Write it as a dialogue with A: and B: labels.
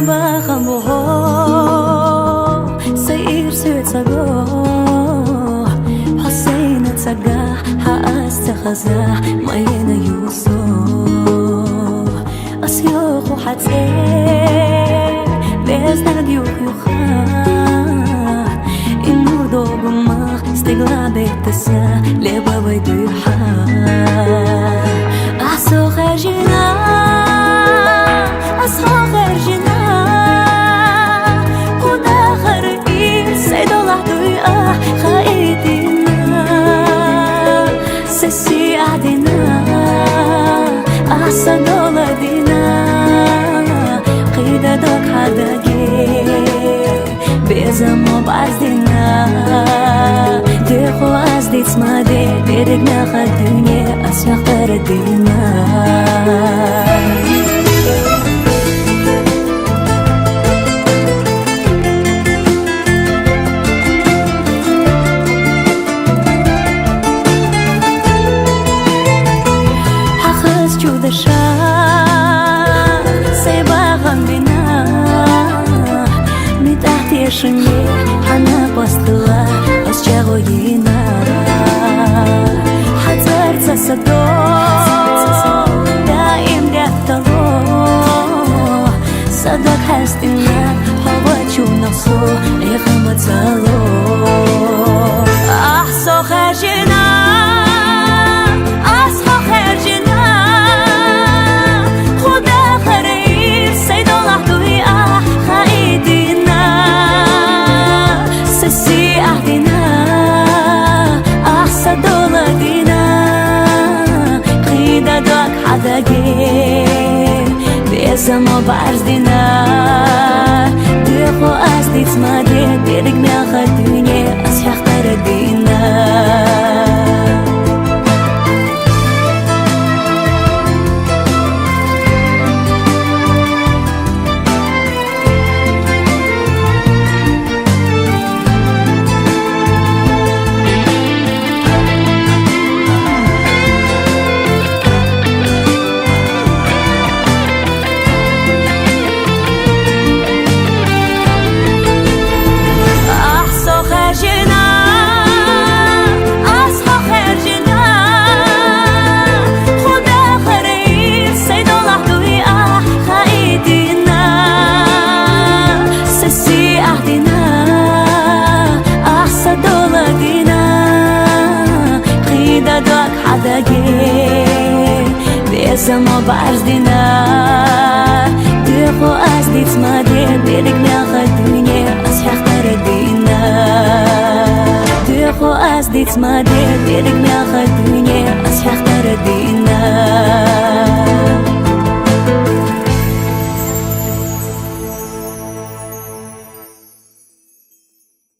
A: بخمه سير سيتسقى حسين تسقى حاست خزا ما ينيوسو أسيوخ حتى بيزنا ديوخ يوخا إنو دوغما استقلا بيتسا لبا ويدوحا أحسو خرجنا أصحو خرجنا كنا خرقين سيد الله دويا خايدنا سسي عدنا أحسن دولدنا قيدة دوك حداكي بيزمو بعزدنا تخو عزدي تسمادي بيدقنا خدوني أسيخ بردنا Шуне, она постыла, осчавоина Хазарца садо, да им дяптало Садок хастина, хавачу насо, эхамацало Ах, сохажина, ах, сохажина Худа хараир, сайдолах дуя, хаидина سسي عهدنا أحسن دولدنا قيدة دوك حداقين بيسمو بعرضنا ديخو أسدي تسمادي بيدك مياخد دنيا أسيح تردينا بيسمو بعرضنا ديخو أسدي تسمادي بيدك مياخد دنيا أسيح تردينا ديخو أسدي تسمادي بيدك مياخد دنيا أسيح تردينا